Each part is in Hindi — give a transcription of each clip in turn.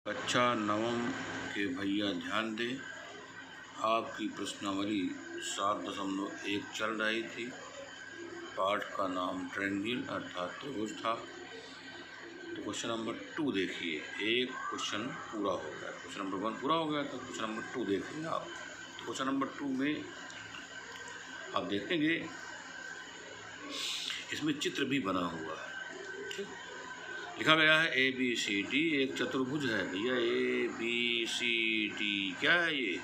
कक्षा नवम के भैया ध्यान दें। आपकी प्रश्नावली 7.1 चल रही थी। पाठ का नाम ट्रायंगल अर्थात त्रिभुज था। तो क्वेश्चन नंबर 2 देखिए। एक क्वेश्चन पूरा हो गया, क्वेश्चन नंबर 1 पूरा हो गया, तो क्वेश्चन नंबर 2 देखिए आप। तो क्वेश्चन नंबर 2 में आप देखेंगे इसमें चित्र भी बना हुआ है। ठीक, लिखा गया है ABCD एक चतुर्भुज है। भैया ABCD क्या है? ये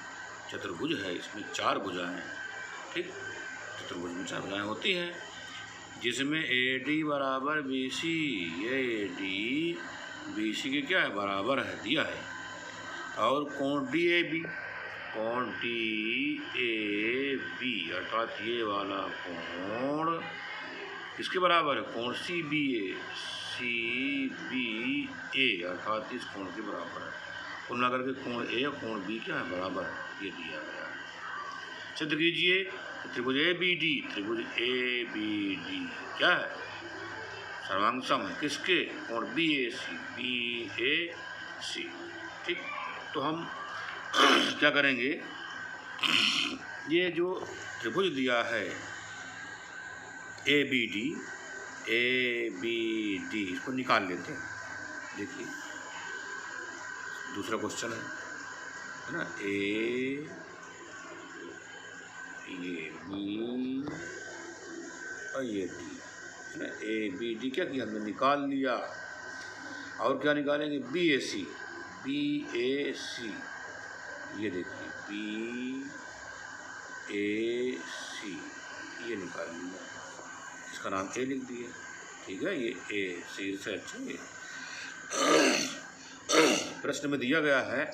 चतुर्भुज है, इसमें 4 भुजाएं हैं। ठीक, चतुर्भुज में 4 भुजाएं होती हैं, जिसमें AD बराबर BC, ये AD BC के क्या है? बराबर है, दिया है। और कोण DAB, कोण DAB अर्थात ये वाला कोण किसके बराबर है? कोण CBA अर्थात इस कोण के बराबर है। कुल मिलाकर के कोण A और कोण B क्या है? बराबर है, ये दिया गया है। सिद्ध कीजिए त्रिभुज ABD, त्रिभुज ABD क्या है? सर्वांग सम है किसके? कोण BAC। ठीक, तो हम क्या करेंगे, ये जो त्रिभुज दिया है ABD इसको निकाल लेते हैं। देखिए दूसरा क्वेश्चन है ना, ये B और ये D है ना। ABD क्या किया हमने? निकाल लिया। और क्या निकालेंगे? BAC, ये देखिए BAC ये निकाल लिया, इसका नाम A लिख दिए। ठीक है, ये A C से अच्छा है। प्रश्न में दिया गया है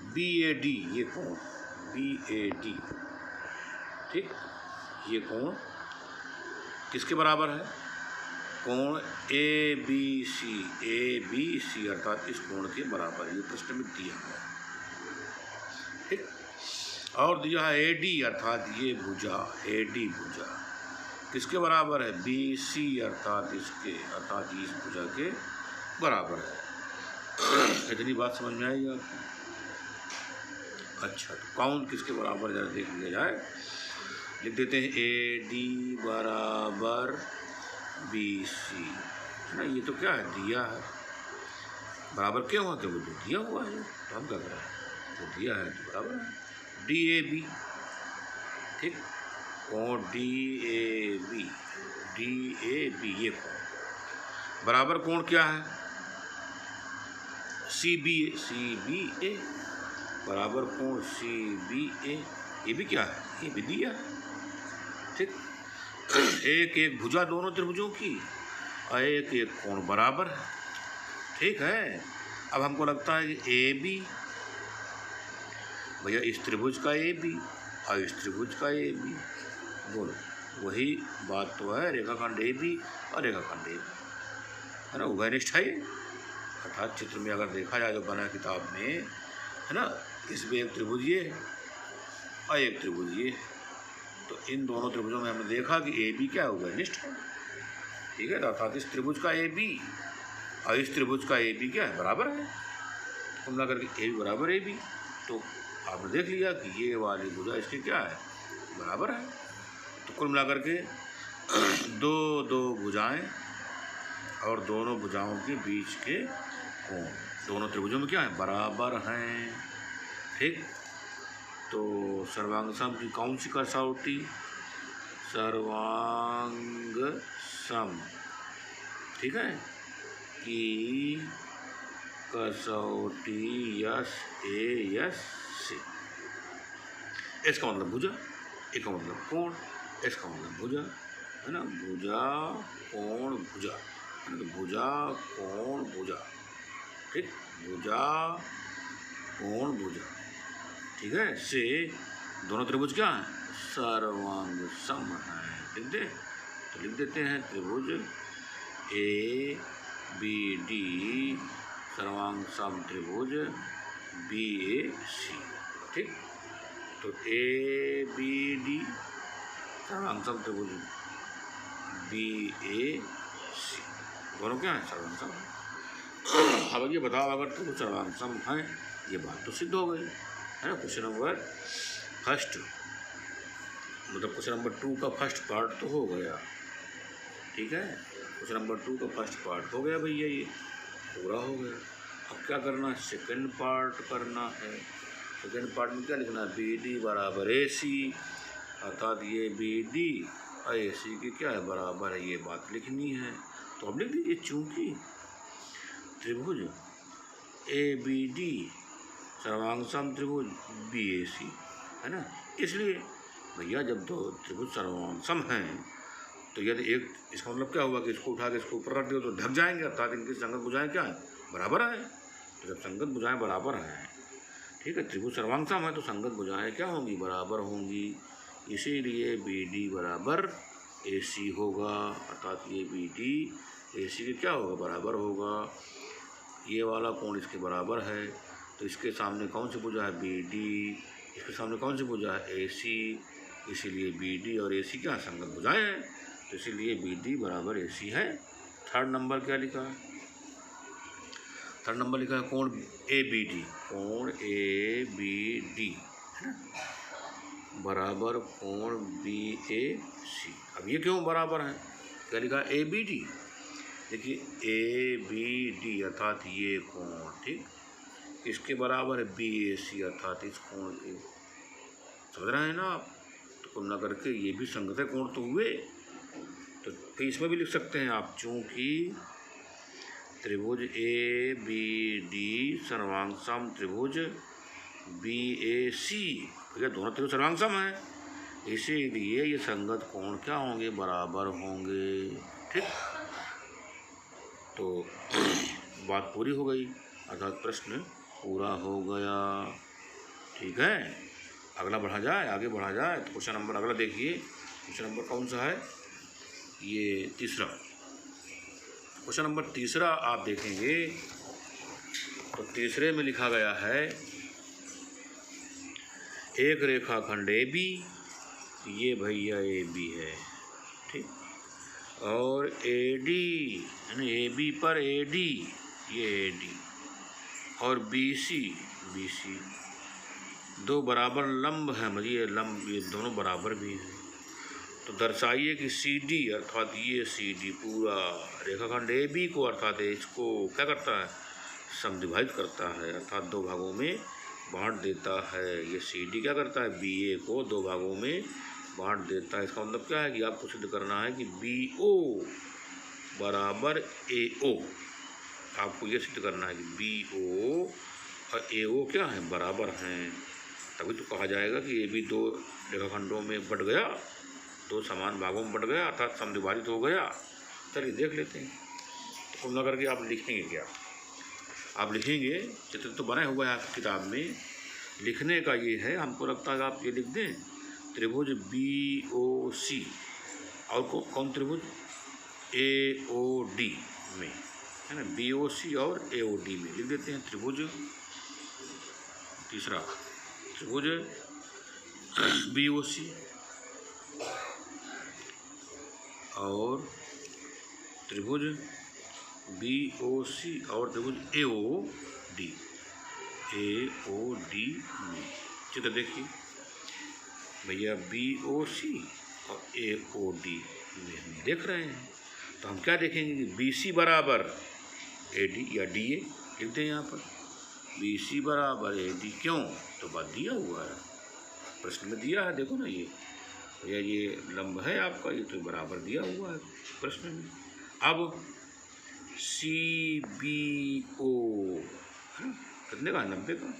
BAD, ये कोण BAD, ठीक, ये कोण किसके बराबर है? कोण ABC अर्थात इस कोण के बराबर, ये प्रश्न में दिया है। ठीक, और दिया है AD अर्थात ये भुजा, AD भुजा किसके बराबर है? BC अर्थात इसके, अर्थात इस भुजा के बराबर है। इतनी बात समझ में आई आपको? अच्छा, तो कोण किसके बराबर जरा देख लिया जाए। लिख देते हैं AD बराबर BC है ना। ये तो क्या है? दिया है। बराबर क्यों होते? वो तो दिया हुआ है, तो हम क्या करें? तो दिया है तो बराबर है। DAB, ठीक, कोण DAB ये कोण बराबर कोण क्या है? CBA बराबर कोण CBA, ये भी क्या है? ये भी दिया है। ठीक, एक एक भुजा दोनों त्रिभुजों की और एक एक कोण बराबर है। ठीक है, अब हमको लगता है कि AB, भैया इस त्रिभुज का AB और इस त्रिभुज का AB, बोलो वही बात तो है। रेखाखंड AB और रेखाखंड AB है ना, उभयनिष्ठ है। अर्थात चित्र में अगर देखा जाए तो बना किताब में है ना, इसमें एक त्रिभुज ये है और एक त्रिभुज ये है। तो इन दोनों त्रिभुजों में हमने देखा कि AB क्या है? उभयनिष्ठ है। ठीक है, अर्थात इस त्रिभुज का AB और इस त्रिभुज का AB क्या है? बराबर है। कुल मिलाकर के AB बराबर AB, तो आपने देख लिया कि ये वाली भुजा इसकी क्या है? बराबर है। तो कुल मिलाकर के दो भुजाएं और दोनों भुजाओं के बीच के कोण दोनों त्रिभुजों में क्या है? बराबर हैं। ठीक, तो सर्वांग सम की कौन सी कसौटी? सर्वांग सम, ठीक है, की कसौटी यस से। इसका मतलब भुजा, एक का मतलब कोण, इसका मतलब भुजा है ना। भुजा कोण भुजा है ना, तो भुजा कोण भुजा। ठीक, भुजा कोण भुजा, ठीक है, से दोनों त्रिभुज क्या है? सर्वांग सम है। लिख दे, तो लिख देते हैं त्रिभुज ABD सर्वांग सम त्रिभुज BAC। ठीक, तो ABD सर्वांग सम त्रिभुज BAC दोनों क्या है? सर्वांग सम। अब ये बताओ, अगर त्रिभुज सर्वांग है, ये बात तो सिद्ध हो गई है ना। क्वेश्चन नंबर फर्स्ट, मतलब क्वेश्चन नंबर 2 का फर्स्ट पार्ट तो हो गया, ठीक है। क्वेश्चन नंबर 2 का फर्स्ट पार्ट हो गया भैया, ये पूरा हो गया। अब क्या करना है, सेकंड पार्ट करना है। सेकंड पार्ट में क्या लिखना है, बी डी बराबर ए सी, अर्थात ये बी डी और ए सी की क्या है, बराबर है, ये बात लिखनी है। तो अब लिख दीजिए, चूंकि त्रिभुज ए बी डी सर्वांग सम त्रिभुज बी ए सी है ना, इसलिए भैया जब दो त्रिभुज सर्वांग सम हैं तो यदि एक, इसका मतलब क्या हुआ कि इसको उठा के इसको ऊपर रख दियो तो ढक जाएंगे, अर्थात इनकी संगत भुजाएं क्या है, बराबर है। तो जब संगत भुजाएं बराबर हैं, ठीक है, त्रिभुज सर्वांग सम है तो संगत भुजाएं क्या होंगी, बराबर होंगी। इसीलिए बी डी बराबर ए सी होगा, अर्थात ये बी डी ए सी के क्या होगा, बराबर होगा। ये वाला कोण इसके बराबर है, तो इसके सामने कौन सी भुजा है, बी डी, इसके सामने कौन सी भुजा है, ए सी, इसीलिए बी डी और ए सी क्या संगत भुजाएं हैं, तो इसीलिए बी डी बराबर ए सी है। थर्ड नंबर क्या लिखा है, थर्ड नंबर लिखा है कोण ए बी डी, कोण ए बी डी है ना, बराबर कोण बी ए सी। अब ये क्यों बराबर है, क्या लिखा है, ए बी डी, देखिए ए बी डी अर्थात ये कोण, ठीक, इसके बराबर है बी ए सी अर्थात इस कोण के, समझ रहे हैं ना आप। तो कुल ना करके ये भी संगत कोण तो हुए, तो फिर इसमें भी लिख सकते हैं आप, चूंकि त्रिभुज ए बी डी सर्वांग सम त्रिभुज बी ए सी, भैया दोनों त्रिभुज सर्वांग सम है, इसीलिए ये संगत कोण क्या होंगे, बराबर होंगे, ठीक। तो बात पूरी हो गई, अर्थात प्रश्न पूरा हो गया, ठीक है। अगला बढ़ा जाए, आगे बढ़ा जाए, तो क्वेश्चन नंबर अगला देखिए, क्वेश्चन नंबर कौन सा है, ये तीसरा। क्वेश्चन नंबर तीसरा आप देखेंगे तो तीसरे में लिखा गया है, एक रेखाखंड ए बी, ये भैया ए बी है, ठीक, और ए डी यानी ए बी पर ए डी, ये ए डी, और बी सी, बी सी, दो बराबर लंब हैं, मतलब ये लंब, ये दोनों बराबर भी हैं। तो दर्शाइए कि सी डी अर्थात ये सी डी पूरा रेखाखंड ए बी को, अर्थात इसको क्या करता है, समद्विभाजित करता है, अर्थात दो भागों में बांट देता है। ये सी डी क्या करता है, बी ए को दो भागों में बांट देता है। इसका मतलब क्या है कि आपको सिद्ध करना है कि बी ओ बराबर ए ओ, आपको ये सिद्ध करना है कि बी ओ और ए ओ क्या है, बराबर हैं, तभी तो कहा जाएगा कि ये भी दो रेखाखंडों में बट गया, दो समान भागों में बट गया, अर्थात समद्विभाजित हो गया। चलिए देख लेते हैं, तो कुल मिला करके आप लिखेंगे क्या, आप लिखेंगे, चित्र तो बना हुआ है आपकी किताब में, लिखने का ये है, हमको लगता है आप ये लिख दें, त्रिभुज बी ओ सी और कौन त्रिभुज ए ओ डी में, है ना, बी ओ सी और ए ओ डी में लिख देते हैं त्रिभुज, तीसरा त्रिभुज बी ओ सी और त्रिभुज बी ओ सी और त्रिभुज ए ओ डी, ए ओ डी में। चित्र देखिए भैया, बी ओ सी और ए ओ डी में हम देख रहे हैं, तो हम क्या देखेंगे कि बी सी बराबर ए डी या डी ए लिख दें यहाँ पर, बी सी बराबर ए डी, क्यों, तो बात दिया हुआ है, प्रश्न में दिया है, देखो ना ये भैया, ये लंब है आपका, ये तो बराबर दिया हुआ है प्रश्न में। अब सी बी ओ कितने का है, 90 का,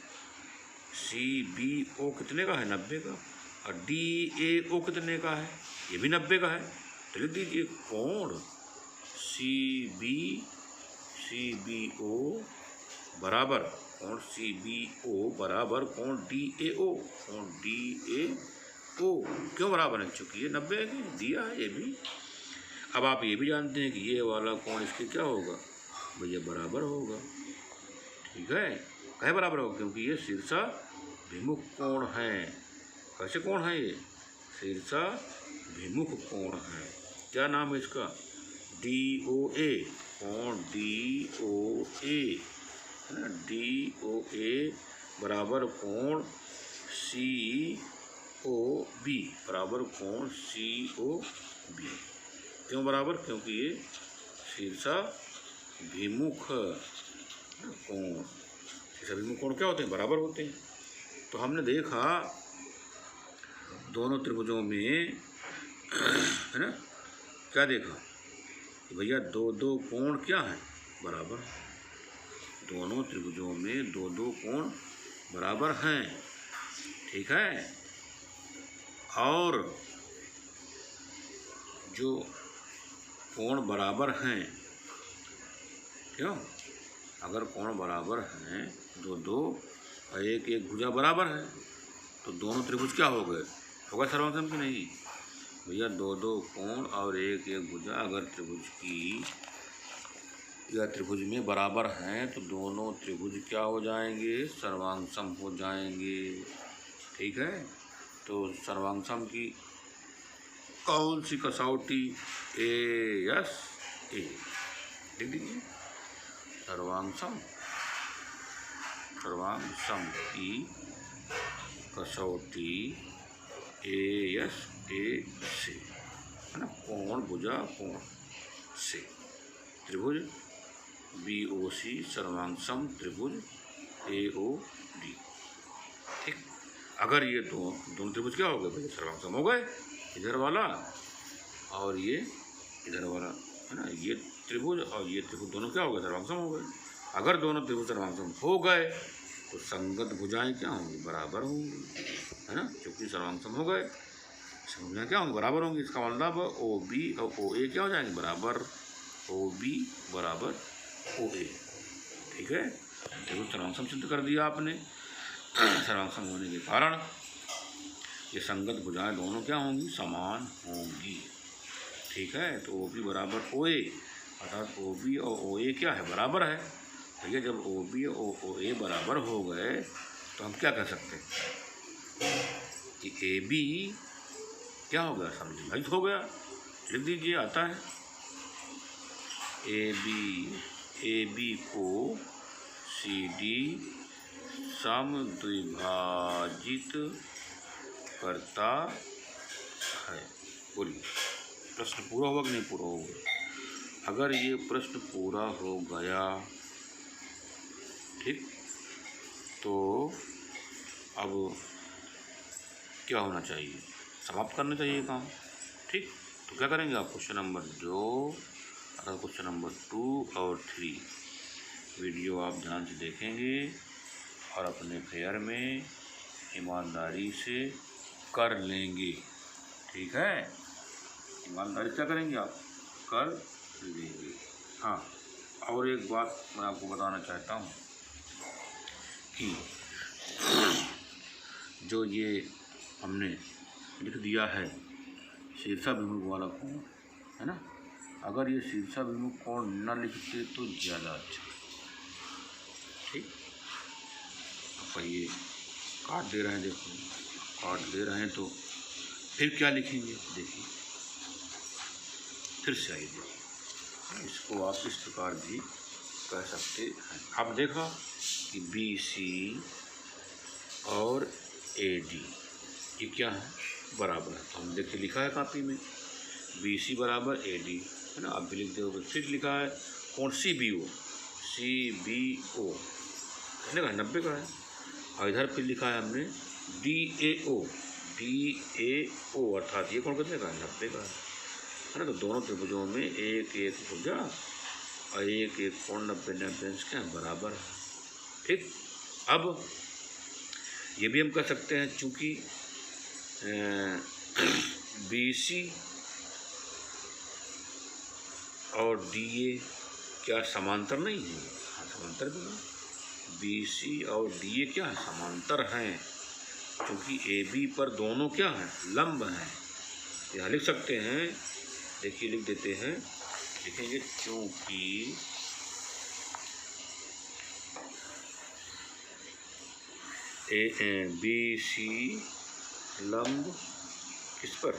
सी बी ओ कितने का है, 90 का, और डी ए ओ कितने का है, ये भी 90 का है। तो लिख दीजिए कोण सी बी ओ बराबर, कोण सी बी ओ बराबर कोण डी ए ओ, कोण डी ए ओ क्यों बराबर है, चूँकि ये 90 है, दिया है ये भी। अब आप ये भी जानते हैं कि ये वाला कोण इसके क्या होगा, भैया बराबर होगा, ठीक है, कहे बराबर होगा, क्योंकि ये शीर्षाभिमुख कोण है। कैसे कोण है ये, शीर्षाभिमुख कोण है। क्या नाम है इसका, डी ओ ए, कोण DOA है ना, DOA बराबर कोण COB बराबर कोण COB। क्यों बराबर? क्योंकि ये शीर्षाभिमुख कोण, शीर्षाभिमुख कोण क्या होते हैं? बराबर होते हैं। तो हमने देखा दोनों त्रिभुजों में है ना, क्या देखा कि भैया दो दो कोण क्या हैं? बराबर। दोनों त्रिभुजों में दो दो कोण बराबर हैं, ठीक है। और जो कोण बराबर हैं, क्यों? अगर कोण बराबर हैं दो दो और एक एक भुजा बराबर है तो दोनों त्रिभुज क्या हो गए? होगा सर्वांगसम की नहीं? भैया दो दो कोण और एक एक भुजा अगर त्रिभुज की या त्रिभुज में बराबर हैं तो दोनों त्रिभुज क्या हो जाएंगे? सर्वांगसम हो जाएंगे, ठीक है। तो सर्वांगसम की कौन सी कसौटी? AS A लिख दीजिए। सर्वांगसम की कसौटी AS A से है ना, कोण भुजा कोण से त्रिभुज BOC सर्वांगसम त्रिभुज AOD, ठीक। अगर ये दोनों त्रिभुज क्या हो गए? भैया सर्वांगसम हो गए, इधर वाला और ये इधर वाला है ना, ये त्रिभुज और ये त्रिभुज दोनों क्या हो गए? सर्वांगसम हो गए। अगर दोनों त्रिभुज सर्वांगसम हो गए तो संगत भुजाएं क्या होंगी? बराबर होंगी, है ना, क्योंकि सर्वांगसम हो गए, भुजाएं क्या होंगी? बराबर होंगी। इसका मतलब OB और OA क्या हो जाएंगे? बराबर। OB बराबर OA, ठीक है। त्रिभुज सर्वांगसम सिद्ध कर दिया आपने। सर्वांगसम होने के कारण ये संगत भुजाएं दोनों क्या होंगी? समान होंगी, ठीक है। तो OB बराबर OA, अर्थात OB और OA क्या है? बराबर है। भैया जब OB और OA बराबर हो गए तो हम क्या कह सकते हैं कि AB क्या हो गया? समविभाजित हो गया। लिख दीजिए, आता है AB को CD समद्विभाजित करता है। बोलिए, प्रश्न पूरा होगा कि नहीं पूरा होगा? अगर ये प्रश्न पूरा हो गया, ठीक, तो अब क्या होना चाहिए? समाप्त करना चाहिए काम, ठीक। तो क्या करेंगे आप? क्वेश्चन नंबर 2 अर्थात क्वेश्चन नंबर 2 और 3 वीडियो आप ध्यान से देखेंगे और अपने फेयर में ईमानदारी से कर लेंगे, ठीक है। ईमानदारी क्या करेंगे आप? कर लेंगे। हाँ, और एक बात मैं आपको बताना चाहता हूँ कि जो ये हमने लिख दिया है शीर्षाभिमुख वाला कोण, है ना, अगर ये शीर्षाभिमुख कोण न लिखते तो ज़्यादा अच्छा, ठीक। अब ये काट दे रहे हैं, देखो काट दे रहे हैं, तो फिर क्या लिखेंगे? देखिए, फिर से आइए देखिए, इसको आप इस प्रकार भी कह सकते हैं। आप देखा कि BC और AD ये क्या है? बराबर है। तो हम देखिए लिखा है कापी में BC बराबर AD, है ना, आप भी लिख दोगे। फिर लिखा है कोण CBO कितने का है? 90 का है। और इधर फिर लिखा है हमने DAO अर्थात ये कोण कितने का है? 90 का है ना। तो दोनों त्रिभुजों में एक एक भुजा और एक एक कोण 90 अंश क्या है? बराबर है, ठीक। अब ये भी हम कह सकते हैं चूँकि BC और DA क्या समांतर नहीं है? हाँ, समांतर भी है। BC और DA क्या है? समांतर हैं, क्योंकि AB पर दोनों क्या हैं? लंब हैं। यहाँ लिख सकते हैं, देखिए लिख देते हैं, लिखेंगे क्योंकि BC लंब किस पर?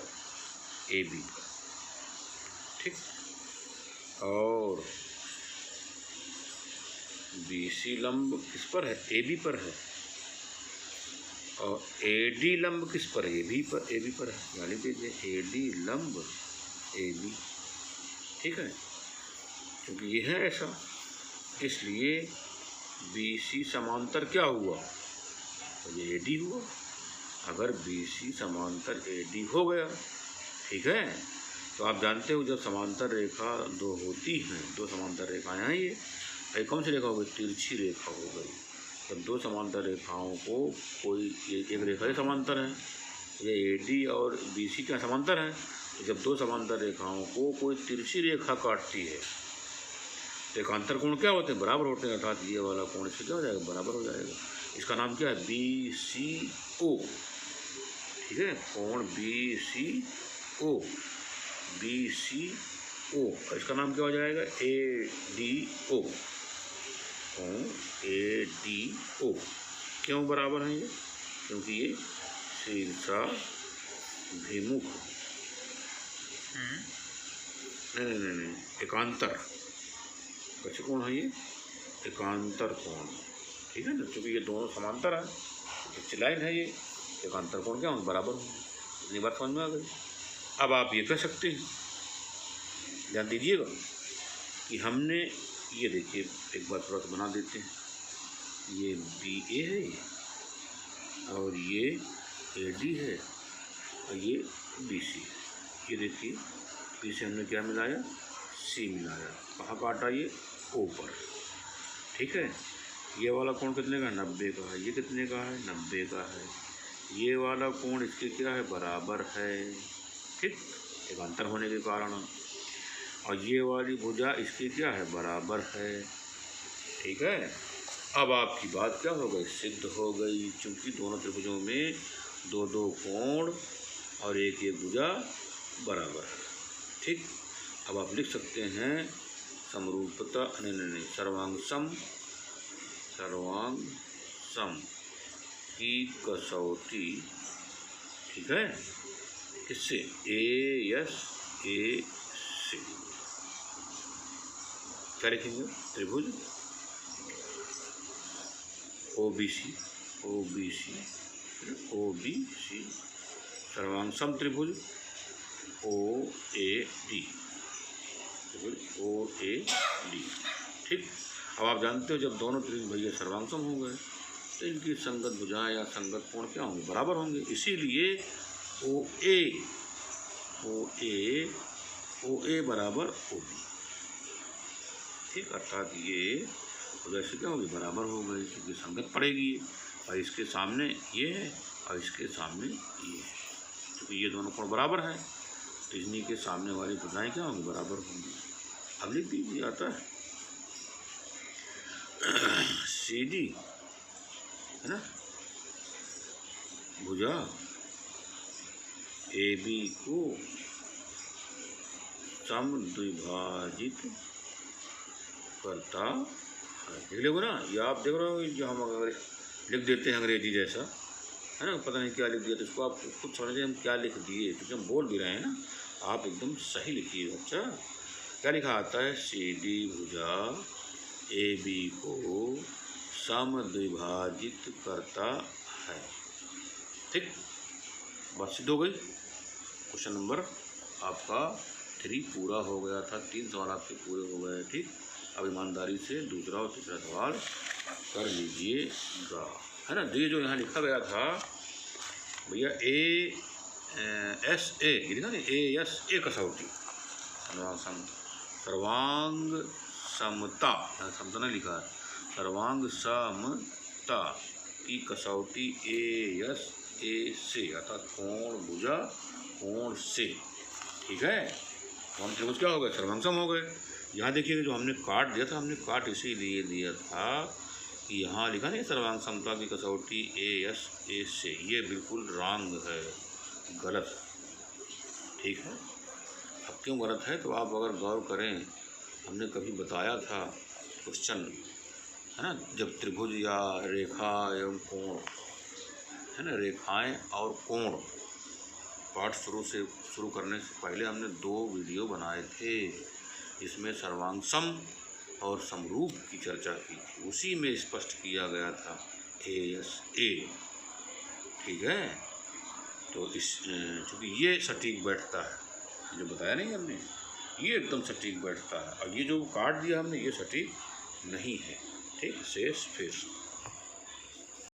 AB पर, ठीक। और BC लंब किस पर है? AB पर है। और AD लंब किस पर है? AB पर है। यानी लीजिए AD लंब AB, ठीक है, क्योंकि ये है ऐसा, इसलिए BC समांतर क्या हुआ? तो ये AD हुआ। अगर BC समांतर AD हो गया, ठीक है, तो आप जानते हो जब समांतर रेखा दो होती हैं, दो समांतर रेखाएं हैं, ये कौन सी रेखा हो गई? तिरछी रेखा हो गई। जब दो समांतर रेखाओं को कोई एक रेखा ही समांतर है, ये AD और BC क्या समांतर है, तो जब दो समांतर रेखाओं को कोई तिरछी रेखा काटती है तो एकांतर कोण क्या होते हैं? बराबर होते हैं, अर्थात ये वाला कोण इससे क्या हो जाएगा? बराबर हो जाएगा। इसका नाम क्या है? BCO, ठीक है, कोण BCO, और इसका नाम क्या हो जाएगा? ADO, कोण ADO। क्यों बराबर है ये? क्योंकि ये शीर्षाभिमुख नहीं, एकांतर कैसे कोण है? ये एकांतर कोण, ठीक है ना, क्योंकि ये दोनों समांतर है, तो लाइन है, ये एकांतर कोण क्या होंगे? बराबर होंगे। इतनी बात समझ में आ गई। अब आप ये कह सकते हैं, ध्यान दीजिएगा कि हमने ये देखिए, एक बार थोड़ा सा बना देते हैं, ये BA है ये, और ये AD है, और ये BC है। ये देखिए, B से हमने क्या मिलाया? C मिलाया। कहाँ काटा? ये O पर, ठीक है। ये वाला कोण कितने का है? 90 का है। ये कितने का है? 90 का है। ये वाला कोण इसके क्या है? बराबर है, ठीक, एकांतर होने के कारण। और ये वाली भुजा इसकी क्या है? बराबर है, ठीक है। अब आपकी बात क्या हो गई? सिद्ध हो गई, क्योंकि दोनों त्रिभुजों में दो दो कोण और एक एक भुजा बराबर है, ठीक। अब आप लिख सकते हैं समरूपता, नहीं, सर्वांग की कसौटी, ठीक है, किससे? ASA से। क्या लिखेंगे? त्रिभुज OBC सर्वांग त्रिभुज OAD, ठीक। अब आप जानते हो जब दोनों त्रिभुज भैया सर्वांगसम हो गए तो इनकी संगत भुजाएं या संगत कोण क्या होंगे? बराबर होंगे। इसीलिए OA बराबर OB, ठीक, अर्थात ये वैसे क्या होगी? बराबर हो गई, क्योंकि संगत पड़ेगी, और इसके सामने ये है और इसके सामने ये है, क्योंकि ये दोनों कोण बराबर हैं, तो इन्हीं के सामने वाली भुजाएं क्या होंगी? बराबर होंगी। अब लिख दीजिए, आता है CD है ना, भुजा AB को समद्विभाजित करता है। देख लो ना, ये आप देख रहे हो, जो हम अगर लिख देते हैं अंग्रेजी जैसा, है ना, पता नहीं क्या लिख दिया, तो इसको आप खुद समझिए हम क्या लिख दिए, क्योंकि हम बोल भी रहे हैं ना, आप एकदम सही लिखिए। अच्छा, क्या लिखा आता है? CD भुजा AB को समद्विभाजित करता है, ठीक, बात सिद्ध हो गई। क्वेश्चन नंबर आपका 3 पूरा हो गया था, 3 सवाल आपके पूरे हो गए, ठीक। अब ईमानदारी से दूसरा और तीसरा सवाल कर लीजिएगा, है ना। ये जो यहाँ लिखा गया था भैया ASA, लिखा नहीं, ASA कसौटी, सर्वांग समता, समता नहीं लिखा है, सर्वांग समता की कसौटी ASA से, अर्थात कोण भुजा कोण से, ठीक है। तो हम त्रिभुज क्या हो गए? सर्वांगसम हो गए। यहाँ देखिए, जो हमने काट दिया था, हमने काट इसीलिए दिया था कि यहाँ लिखा नहीं सर्वांग समता की कसौटी ASA से, ये बिल्कुल रॉन्ग है, गलत है, ठीक है। अब क्यों गलत है? तो आप अगर गौर करें, हमने कभी बताया था क्वेश्चन, है ना, जब त्रिभुज या रेखा एवं कोण, है ना, रेखाएं और कोण पाठ शुरू करने से पहले हमने 2 वीडियो बनाए थे, इसमें सर्वांग सम और समरूप की चर्चा की थी, उसी में स्पष्ट किया गया था ASA। ठीक है, तो इस चूँकि ये सटीक बैठता है, जो बताया नहीं हमने, ये एकदम सटीक बैठता है, और ये जो काट दिया हमने ये सटीक नहीं है। ठीक, शेष फिर